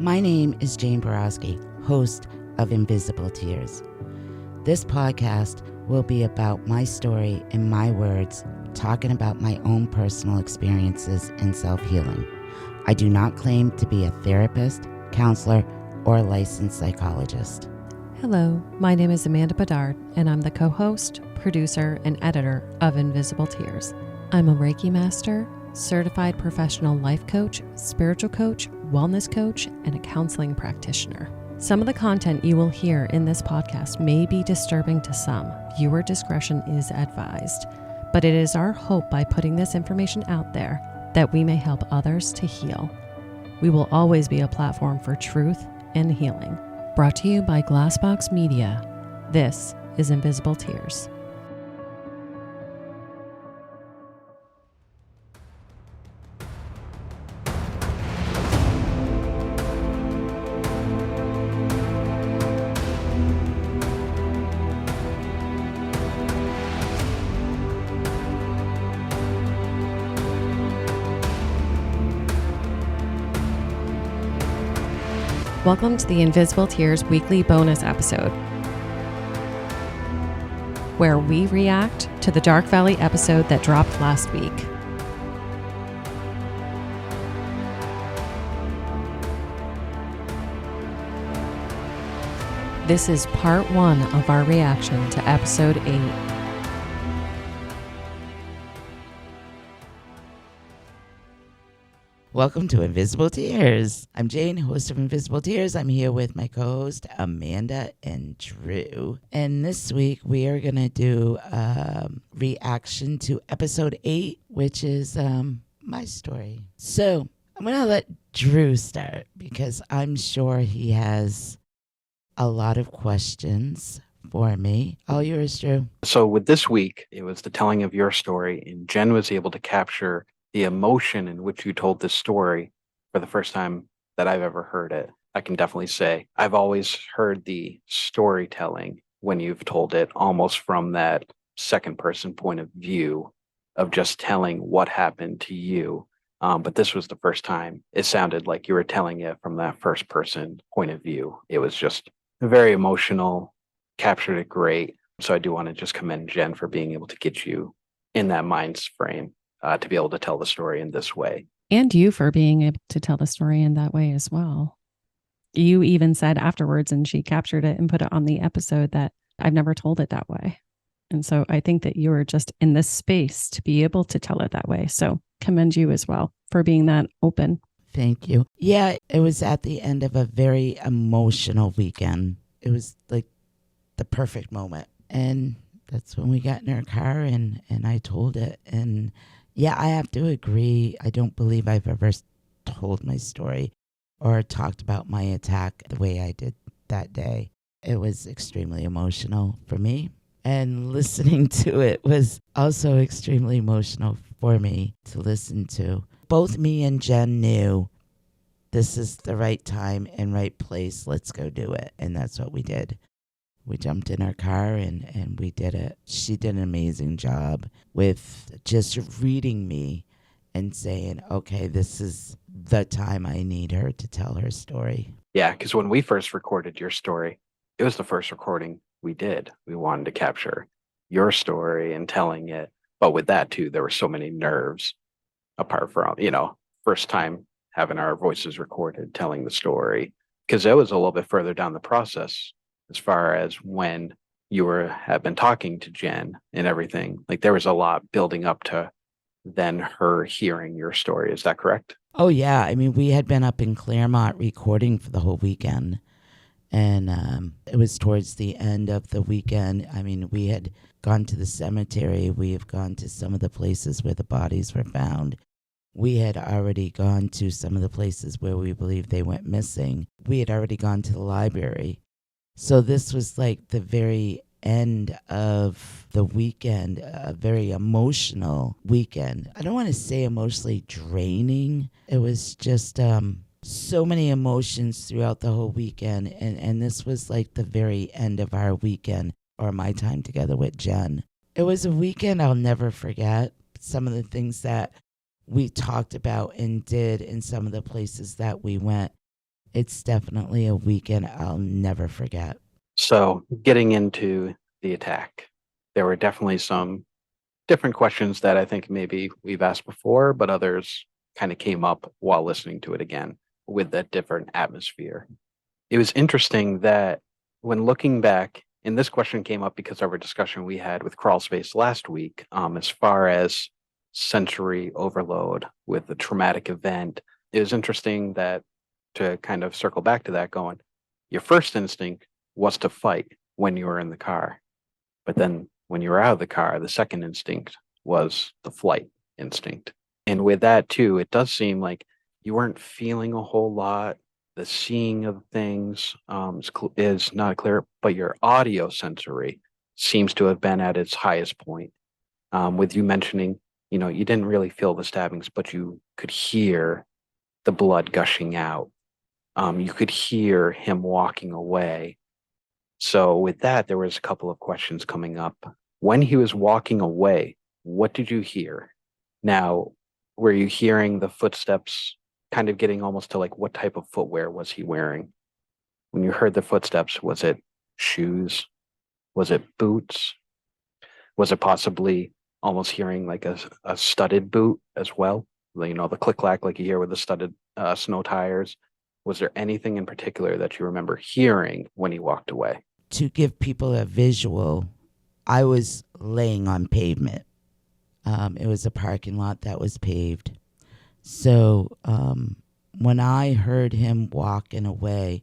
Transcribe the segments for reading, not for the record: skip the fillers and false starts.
My name is Jane Boroski, host of Invisible Tears. This podcast will be about my story in my words, talking about my own personal experiences in self-healing. I do not claim to be a therapist, counselor, or licensed psychologist. Hello, my name is Amanda Bedard, and I'm the co-host, producer, and editor of Invisible Tears. I'm a Reiki master, certified professional life coach, spiritual coach, wellness coach, and a counseling practitioner. Some of the content you will hear in this podcast may be disturbing to some. Viewer discretion is advised. But it is our hope by putting this information out there that we may help others to heal. We will always be a platform for truth and healing. Brought to you by Glassbox Media. This is Invisible Tears. Welcome to the Invisible Tears weekly bonus episode, where we react to the Dark Valley episode that dropped last week. This is part 1 of our reaction to episode 8. Welcome to Invisible Tears. I'm Jane, host of Invisible Tears. I'm here with my co-host, Amanda and Drew. And this week, we are going to do a reaction to episode 8, which is my story. So I'm going to let Drew start because I'm sure he has a lot of questions for me. All yours, Drew. So with this week, it was the telling of your story, and Jen was able to capture the emotion in which you told this story for the first time that I've ever heard it. I can definitely say I've always heard the storytelling when you've told it almost from that second person point of view of just telling what happened to you. But this was the first time it sounded like you were telling it from that first person point of view. It was just very emotional, captured it great. So I do want to just commend Jen for being able to get you in that mind's frame. To be able to tell the story in this way. And you for being able to tell the story in that way as well. You even said afterwards, and she captured it and put it on the episode, that I've never told it that way. And so I think that you were just in this space to be able to tell it that way. So commend you as well for being that open. Thank you. Yeah, it was at the end of a very emotional weekend. It was like the perfect moment. And that's when we got in our car and I told it. And yeah, I have to agree. I don't believe I've ever told my story or talked about my attack the way I did that day. It was extremely emotional for me. And listening to it was also extremely emotional for me to listen to. Both me and Jen knew this is the right time and right place. Let's go do it. And that's what we did. We jumped in our car and we did it. She did an amazing job with just reading me and saying, okay, this is the time I need her to tell her story. Yeah, because when we first recorded your story, it was the first recording we did. We wanted to capture your story and telling it. But with that, too, there were so many nerves apart from, first time having our voices recorded, telling the story, because it was a little bit further down the process. As far as when you have been talking to Jen and everything, like there was a lot building up to then her hearing your story. Is that correct? Oh, yeah. I mean, we had been up in Claremont recording for the whole weekend. And it was towards the end of the weekend. I mean, we had gone to the cemetery. We have gone to some of the places where the bodies were found. We had already gone to some of the places where we believe they went missing. We had already gone to the library. So this was like the very end of the weekend, a very emotional weekend. I don't want to say emotionally draining. It was just so many emotions throughout the whole weekend. And this was like the very end of our weekend or my time together with Jen. It was a weekend I'll never forget. Some of the things that we talked about and did in some of the places that we went. It's definitely a weekend I'll never forget. So getting into the attack, there were definitely some different questions that I think maybe we've asked before, but others kind of came up while listening to it again with that different atmosphere. It was interesting that when looking back, and this question came up because of our discussion we had with Crawl Space last week, as far as sensory overload with the traumatic event, it was interesting that to kind of circle back to that going, your first instinct was to fight when you were in the car. But then when you were out of the car, the second instinct was the flight instinct. And with that too, it does seem like you weren't feeling a whole lot. The seeing of things is not clear, but your audio sensory seems to have been at its highest point. With you mentioning, you didn't really feel the stabbings, but you could hear the blood gushing out. You could hear him walking away. So with that, there was a couple of questions coming up. When he was walking away, what did you hear? Now, were you hearing the footsteps kind of getting almost to like what type of footwear was he wearing? When you heard the footsteps, was it shoes? Was it boots? Was it possibly almost hearing like a studded boot as well? The click-clack like you hear with the studded snow tires. Was there anything in particular that you remember hearing when he walked away? To give people a visual, I was laying on pavement. It was a parking lot that was paved. So when I heard him walking away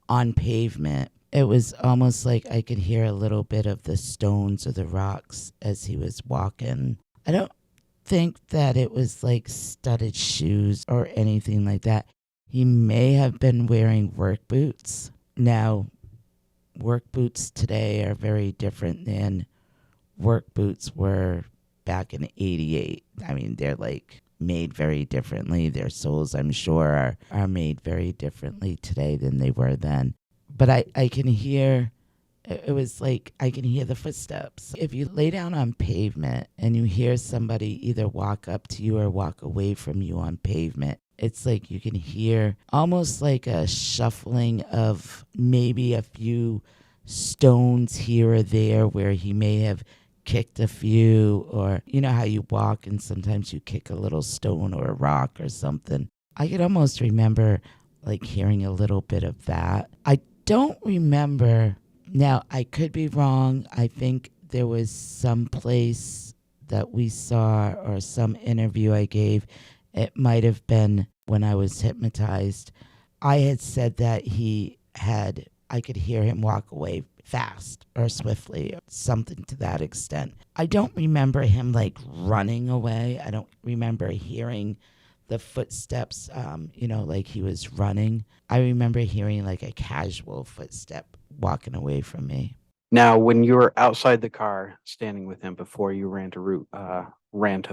on pavement, it was almost like I could hear a little bit of the stones or the rocks as he was walking. I don't think that it was like studded shoes or anything like that. He may have been wearing work boots. Now, work boots today are very different than work boots were back in '88. I mean, they're like made very differently. Their soles, I'm sure, are made very differently today than they were then. But I can hear, it was like I can hear the footsteps. If you lay down on pavement and you hear somebody either walk up to you or walk away from you on pavement, it's like you can hear almost like a shuffling of maybe a few stones here or there where he may have kicked a few, or you know how you walk and sometimes you kick a little stone or a rock or something. I could almost remember like hearing a little bit of that. I don't remember. Now, I could be wrong. I think there was some place that we saw or some interview I gave. It might have been when I was hypnotized. I had said that I could hear him walk away fast or swiftly, or something to that extent. I don't remember him like running away. I don't remember hearing the footsteps, like he was running. I remember hearing like a casual footstep walking away from me. Now, when you were outside the car, standing with him before you ran to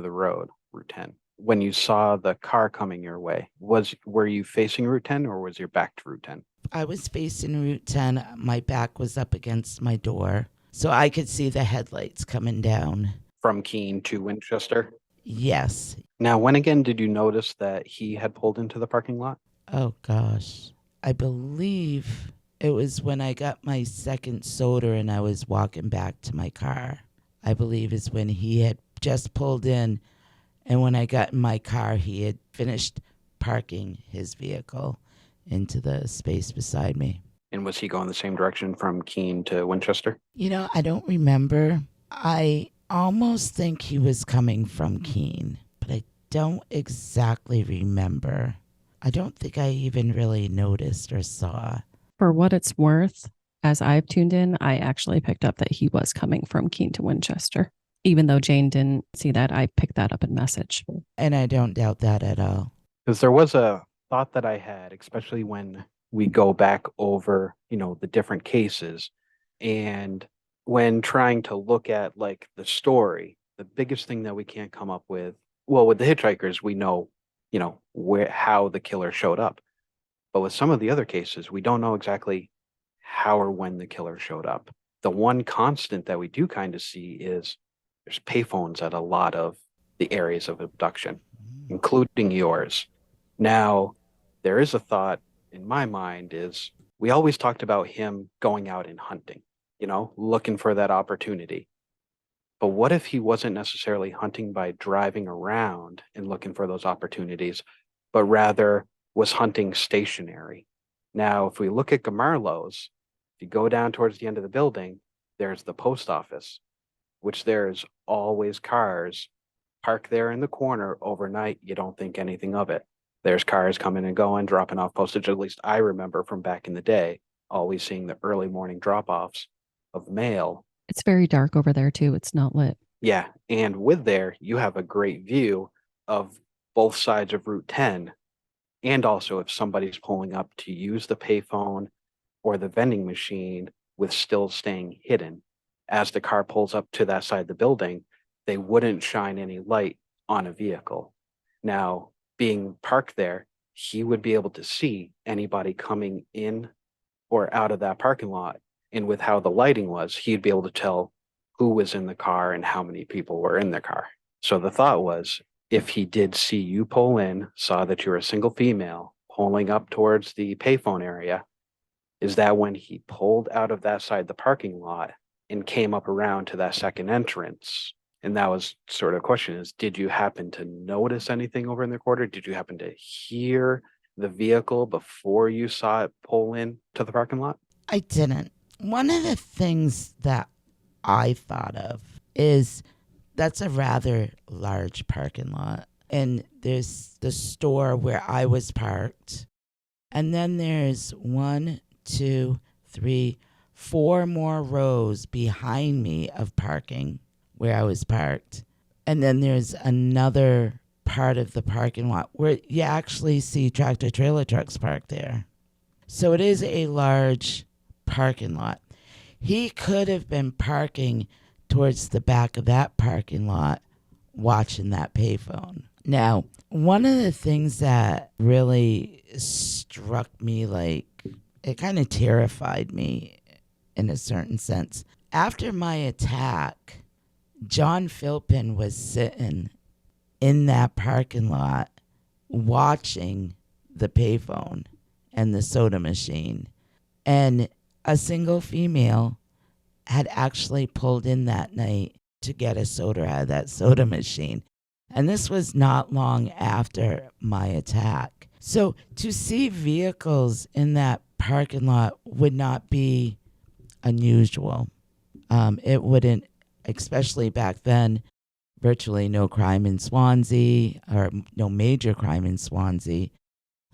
the road, Route 10, when you saw the car coming your way, were you facing Route 10 or was your back to Route 10? I was facing Route 10. My back was up against my door, so I could see the headlights coming down. From Keene to Winchester? Yes. Now, when again did you notice that he had pulled into the parking lot? Oh, gosh. I believe it was when I got my second soda and I was walking back to my car. I believe is when he had just pulled in, and when I got in my car, he had finished parking his vehicle into the space beside me. And was he going the same direction from Keene to Winchester? I don't remember. I almost think he was coming from Keene, but I don't exactly remember. I don't think I even really noticed or saw. For what it's worth, as I've tuned in, I actually picked up that he was coming from Keene to Winchester. Even though Jane didn't see that, I picked that up in message. And I don't doubt that at all. Because there was a thought that I had, especially when we go back over, the different cases, and when trying to look at like the story, the biggest thing that we can't come up with, well, with the hitchhikers, we know, how the killer showed up. But with some of the other cases, we don't know exactly how or when the killer showed up. The one constant that we do kind of see is there's payphones at a lot of the areas of abduction, including yours. Now, there is a thought in my mind is we always talked about him going out and hunting, looking for that opportunity. But what if he wasn't necessarily hunting by driving around and looking for those opportunities, but rather was hunting stationary? Now, if we look at Gamarlo's, if you go down towards the end of the building, there's the post office, which there's always cars parked there in the corner overnight. You don't think anything of it. There's cars coming and going, dropping off postage. At least I remember from back in the day, always seeing the early morning drop-offs of mail. It's very dark over there too. It's not lit. Yeah. And with there, you have a great view of both sides of Route 10. And also if somebody's pulling up to use the payphone or the vending machine with still staying hidden, as the car pulls up to that side of the building, they wouldn't shine any light on a vehicle. Now, being parked there, he would be able to see anybody coming in or out of that parking lot. And with how the lighting was, he'd be able to tell who was in the car and how many people were in the car. So the thought was, if he did see you pull in, saw that you're a single female pulling up towards the payphone area, is that when he pulled out of that side of the parking lot and came up around to that second entrance? And that was sort of the question is, did you happen to notice anything over in the corner? Did you happen to hear the vehicle before you saw it pull in to the parking lot? I didn't. One of the things that I thought of is that's a rather large parking lot. And there's the store where I was parked. And then there's 1, 2, 3, 4 more rows behind me of parking where I was parked. And then there's another part of the parking lot where you actually see tractor trailer trucks parked there. So it is a large parking lot. He could have been parking towards the back of that parking lot watching that payphone. Now, one of the things that really struck me, like, it kind of terrified me in a certain sense. After my attack, John Philpin was sitting in that parking lot watching the payphone and the soda machine. And a single female had actually pulled in that night to get a soda out of that soda machine. And this was not long after my attack. So to see vehicles in that parking lot would not be unusual. It wouldn't, especially back then, virtually no crime in Swansea, or no major crime in Swansea.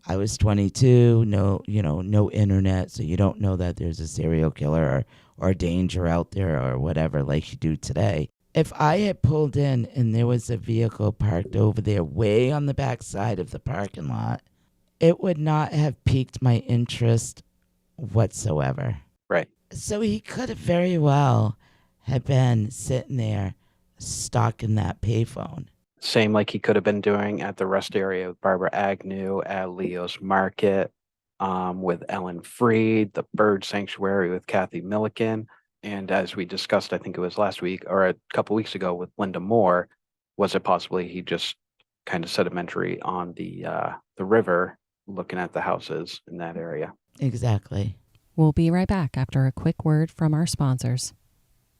I was 22, no internet, so you don't know that there's a serial killer or danger out there or whatever like you do today. If I had pulled in and there was a vehicle parked over there way on the back side of the parking lot, it would not have piqued my interest whatsoever. Right. So he could have very well have been sitting there stalking that payphone. Same like he could have been doing at the rest area with Barbara Agnew, at Leo's Market, with Ellen Freed, the Bird Sanctuary with Kathy Milliken. And as we discussed, I think it was last week or a couple weeks ago with Linda Moore, was it possibly he just kind of sedimentary on the river looking at the houses in that area? Exactly. We'll be right back after a quick word from our sponsors.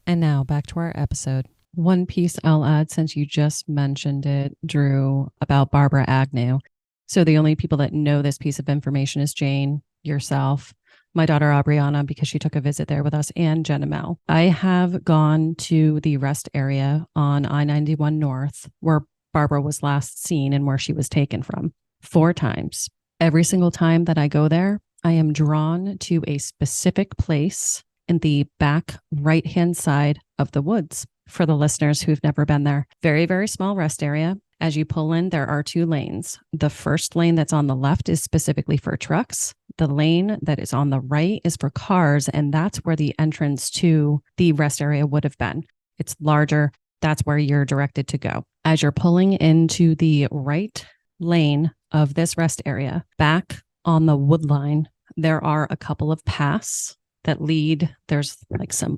And now back to our episode. One piece I'll add, since you just mentioned it, Drew, about Barbara Agnew. So the only people that know this piece of information is Jane, yourself, my daughter Aubriana, because she took a visit there with us, and Jenna Mel. I have gone to the rest area on I-91 North, where Barbara was last seen and where she was taken from, 4 times. Every single time that I go there, I am drawn to a specific place in the back right-hand side of the woods. For the listeners who've never been there, very, very small rest area. As you pull in, there are 2 lanes. The first lane that's on the left is specifically for trucks. The lane that is on the right is for cars, and that's where the entrance to the rest area would have been. It's larger. That's where you're directed to go. As you're pulling into the right lane of this rest area, back on the wood line, there are a couple of paths that lead. There's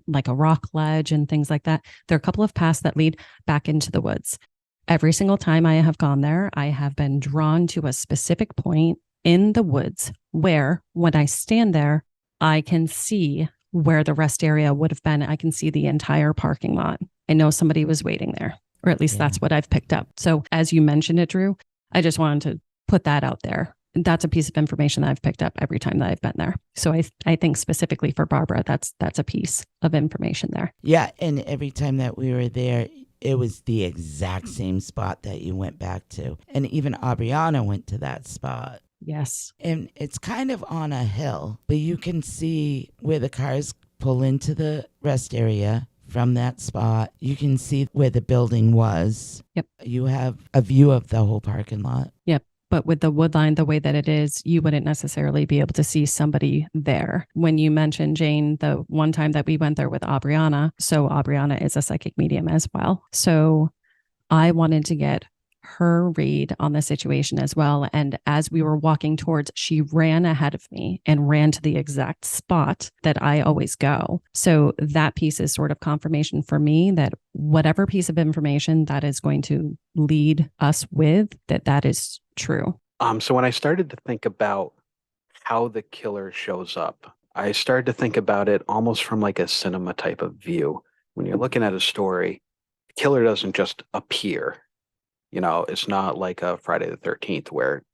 like a rock ledge and things like that. There are a couple of paths that lead back into the woods. Every single time I have gone there, I have been drawn to a specific point in the woods where when I stand there, I can see where the rest area would have been. I can see the entire parking lot. I know somebody was waiting there, or at least that's what I've picked up. So as you mentioned it, Drew, I just wanted to put that out there. That's a piece of information that I've picked up every time that I've been there. So I think specifically for Barbara, that's a piece of information there. Yeah, and every time that we were there, it was the exact same spot that you went back to. And even Aubriana went to that spot. Yes. And it's kind of on a hill, but you can see where the cars pull into the rest area from that spot. You can see where the building was. Yep. You have a view of the whole parking lot. Yep. But with the wood line, the way that it is, you wouldn't necessarily be able to see somebody there. When you mentioned, Jane, the one time that we went there with Aubriana, so Aubriana is a psychic medium as well. So I wanted to get her read on the situation as well. And as we were walking towards, she ran ahead of me and ran to the exact spot that I always go. So that piece is sort of confirmation for me that whatever piece of information that is going to lead us with, that is true. So when I started to think about how the killer shows up, I started to think about it almost from like a cinema type of view. When you're looking at a story, the killer doesn't just appear. You know, it's not like a Friday the 13th where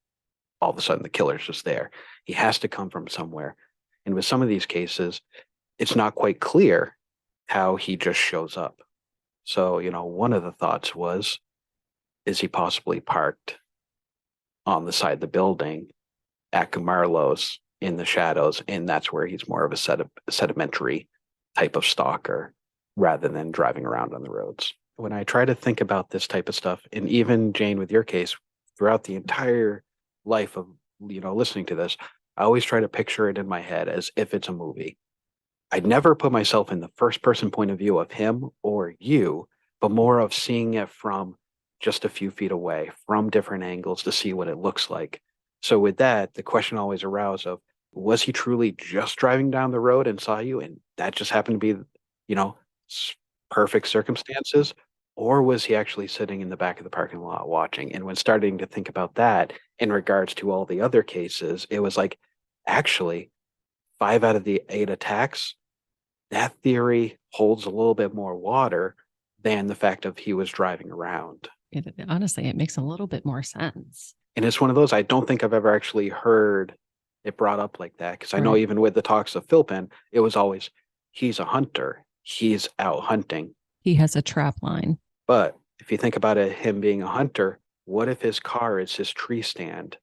all of a sudden the killer's just there. He has to come from somewhere. And with some of these cases, it's not quite clear how he just shows up. So, you know, one of the thoughts was, is he possibly parked on the side of the building at Camarlo's in the shadows? And that's where he's more of a sedimentary type of stalker rather than driving around on the roads. When I try to think about this type of stuff, and even Jane, with your case, throughout the entire life of, you know, listening to this, I always try to picture it in my head as if it's a movie. I'd never put myself in the first person point of view of him or you, but more of seeing it from just a few feet away, from different angles to see what it looks like. So with that, the question always arose of, was he truly just driving down the road and saw you, and that just happened to be, you know, perfect circumstances? Or was he actually sitting in the back of the parking lot watching? And when starting to think about that in regards to all the other cases, it was like, actually, 5 out of the 8 attacks, that theory holds a little bit more water than the fact of he was driving around. Honestly, it makes a little bit more sense. And it's one of those, I don't think I've ever actually heard it brought up like that. Because I know even with the talks of Philpin, it was always, he's a hunter. He's out hunting. He has a trap line. But if you think about it, him being a hunter, what if his car is his tree stand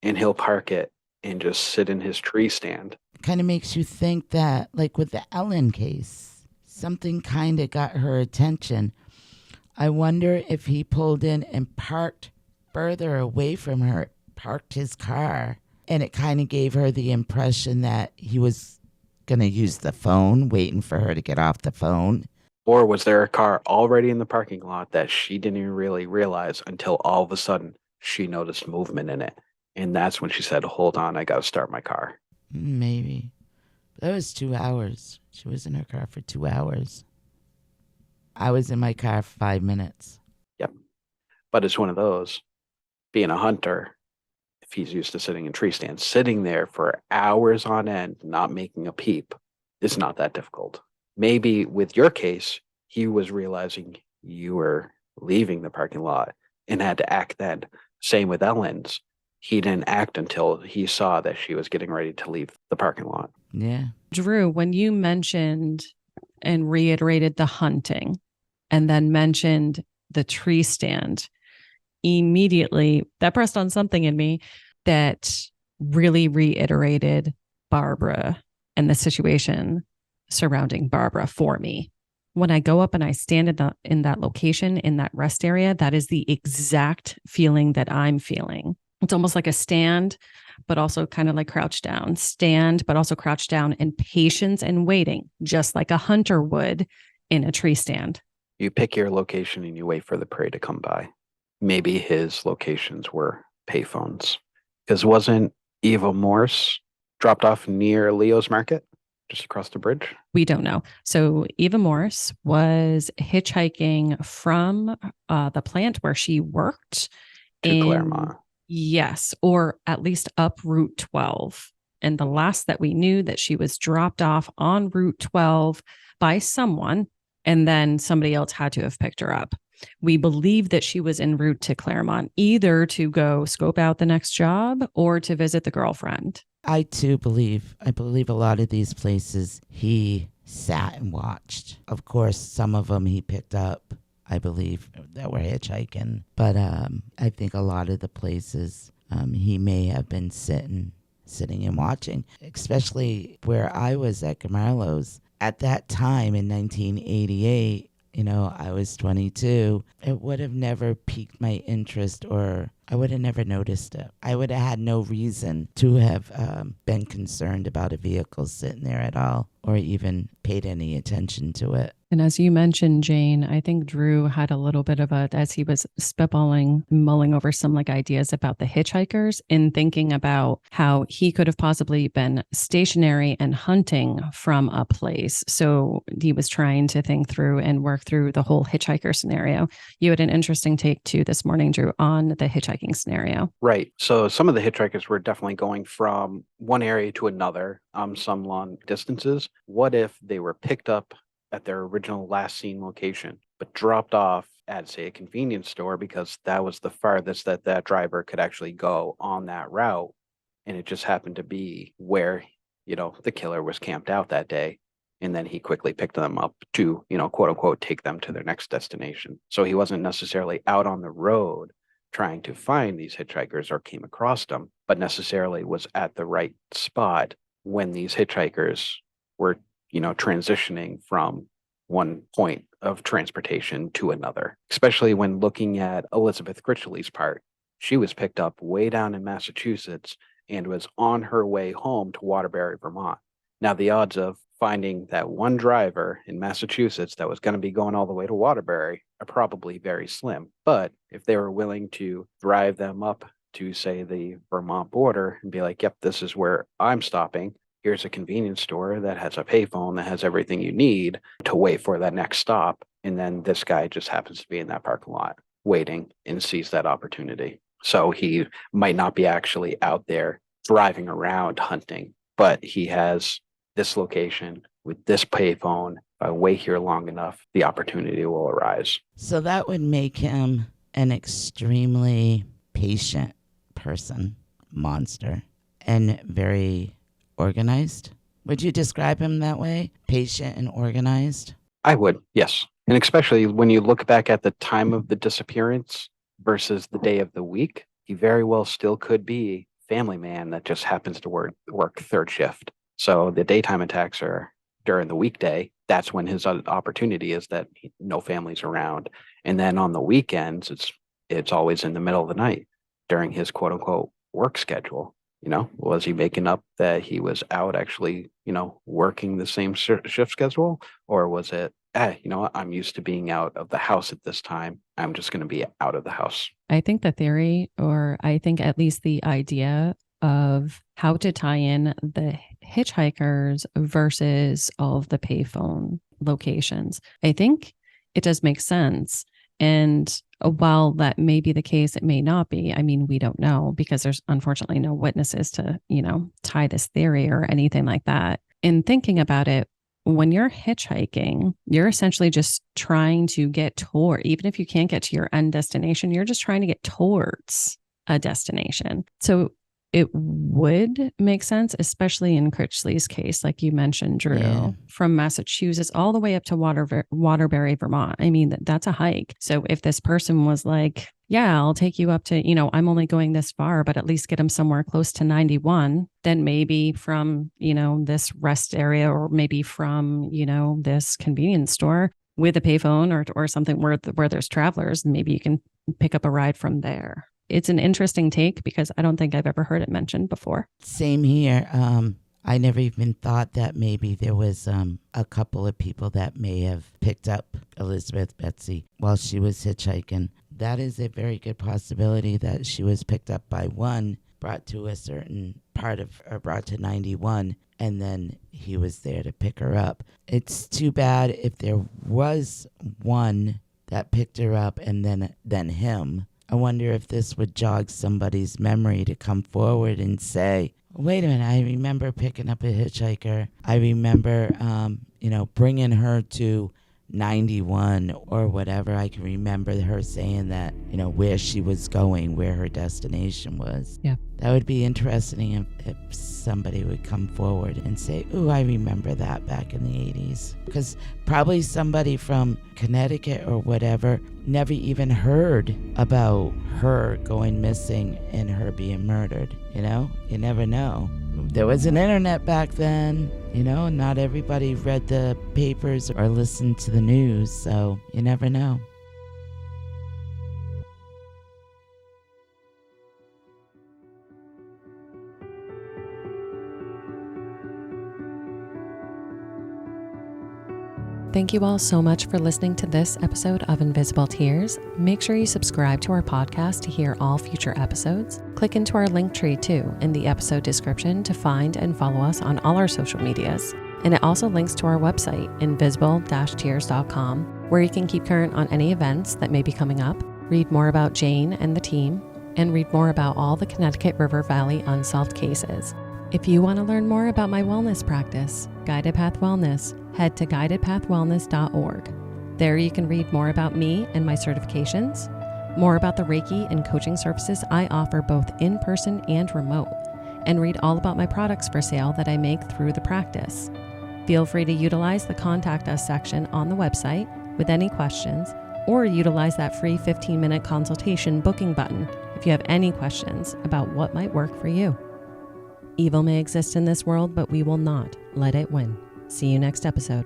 and he'll park it and just sit in his tree stand? It kind of makes you think that, like with the Ellen case, something kind of got her attention. I wonder if he pulled in and parked further away from her, parked his car, and it kind of gave her the impression that he was going to use the phone, waiting for her to get off the phone. Or was there a car already in the parking lot that she didn't even really realize until all of a sudden she noticed movement in it? And that's when she said, hold on, I got to start my car. Maybe. That was 2 hours. She was in her car for 2 hours. I was in my car for 5 minutes. Yep. But it's one of those, being a hunter, if he's used to sitting in tree stands, sitting there for hours on end, not making a peep, is not that difficult. Maybe with your case, he was realizing you were leaving the parking lot and had to act then. Same with Ellen's. He didn't act until he saw that she was getting ready to leave the parking lot. Yeah. Drew, when you mentioned and reiterated the hunting and then mentioned the tree stand, immediately that pressed on something in me that really reiterated Barbara and the situation surrounding Barbara for me. When I go up and I stand in that location, in that rest area, that is the exact feeling that I'm feeling. It's almost like a stand, but also kind of like crouch down, stand, but also crouch down, and patience and waiting, just like a hunter would in a tree stand. You pick your location and you wait for the prey to come by. Maybe his locations were payphones. Because wasn't Eva Morse dropped off near Leo's Market, just across the bridge? We don't know. So Eva Morse was hitchhiking from the plant where she worked to Claremont. Yes, or at least up Route 12. And the last that we knew that she was dropped off on Route 12 by someone, and then somebody else had to have picked her up. We believe that she was en route to Claremont, either to go scope out the next job or to visit the girlfriend. I believe a lot of these places he sat and watched. Of course, some of them he picked up, I believe, that were hitchhiking. But I think a lot of the places he may have been sitting and watching, especially where I was at Gamarlo's. At that time in 1988, I was 22. It would have never piqued my interest, or I would have never noticed it. I would have had no reason to have been concerned about a vehicle sitting there at all, or even paid any attention to it. And as you mentioned, Jane, I think Drew had a little bit of as he was spitballing, mulling over some ideas about the hitchhikers, in thinking about how he could have possibly been stationary and hunting from a place. So he was trying to think through and work through the whole hitchhiker scenario. You had an interesting take too this morning, Drew, on the hitchhiking scenario. Right. So some of the hitchhikers were definitely going from one area to another, some long distances. What if they were picked up at their original last seen location, but dropped off at, say, a convenience store because that was the farthest that driver could actually go on that route, and it just happened to be where the killer was camped out that day, and then he quickly picked them up to quote unquote take them to their next destination. So he wasn't necessarily out on the road trying to find these hitchhikers or came across them, but necessarily was at the right spot when these hitchhikers were transitioning from one point of transportation to another, especially when looking at Elizabeth Critchley's part. She was picked up way down in Massachusetts and was on her way home to Waterbury, Vermont. Now, the odds of finding that one driver in Massachusetts that was going to be going all the way to Waterbury are probably very slim. But if they were willing to drive them up to, say, the Vermont border and be like, yep, this is where I'm stopping, here's a convenience store that has a payphone that has everything you need to wait for that next stop. And then this guy just happens to be in that parking lot waiting and sees that opportunity. So he might not be actually out there driving around hunting, but he has this location with this payphone. If I wait here long enough, the opportunity will arise. So that would make him an extremely patient person, monster, and very organized. Would you describe him that way? Patient and organized? I would, yes. And especially when you look back at the time of the disappearance versus the day of the week, he very well still could be a family man that just happens to work third shift. So the daytime attacks are during the weekday. That's when his opportunity is, that no family's around. And then on the weekends, it's always in the middle of the night during his quote unquote work schedule. Was he making up that he was out actually, working the same shift schedule? Or was it, I'm used to being out of the house at this time. I'm just going to be out of the house. I think the theory, or I think at least the idea of how to tie in the hitchhikers versus all of the payphone locations, I think it does make sense. And while that may be the case, it may not be. I mean, we don't know, because there's unfortunately no witnesses to, tie this theory or anything like that. In thinking about it, when you're hitchhiking, you're essentially just trying to get toward, even if you can't get to your end destination, you're just trying to get towards a destination. So it would make sense, especially in Critchley's case, like you mentioned, Drew, from Massachusetts all the way up to Waterbury, Vermont. I mean, that's a hike. So if this person was like, yeah, I'll take you up to, I'm only going this far, but at least get him somewhere close to 91, then maybe from, this rest area, or maybe from, this convenience store with a payphone or something where there's travelers, maybe you can pick up a ride from there. It's an interesting take, because I don't think I've ever heard it mentioned before. Same here. I never even thought that maybe there was a couple of people that may have picked up Elizabeth Betsy while she was hitchhiking. That is a very good possibility, that she was picked up by one, brought to a certain part of, or brought to 91, and then he was there to pick her up. It's too bad if there was one that picked her up and then him. I wonder if this would jog somebody's memory to come forward and say, wait a minute, I remember picking up a hitchhiker. I remember, bringing her to 91 or whatever. I can remember her saying that, where she was going, where her destination was. Yeah. That would be interesting if somebody would come forward and say, ooh, I remember that back in the 80s. Because probably somebody from Connecticut or whatever never even heard about her going missing and her being murdered. You never know. There was an internet back then. Not everybody read the papers or listened to the news, so you never know. Thank you all so much for listening to this episode of Invisible Tears. Make sure you subscribe to our podcast to hear all future episodes. Click into our link tree too in the episode description to find and follow us on all our social medias. And it also links to our website, invisible-tears.com, where you can keep current on any events that may be coming up, read more about Jane and the team, and read more about all the Connecticut River Valley unsolved cases. If you want to learn more about my wellness practice, Guided Path Wellness, head to guidedpathwellness.org. There you can read more about me and my certifications, more about the Reiki and coaching services I offer both in person and remote, and read all about my products for sale that I make through the practice. Feel free to utilize the Contact Us section on the website with any questions, or utilize that free 15-minute consultation booking button if you have any questions about what might work for you. Evil may exist in this world, but we will not let it win. See you next episode.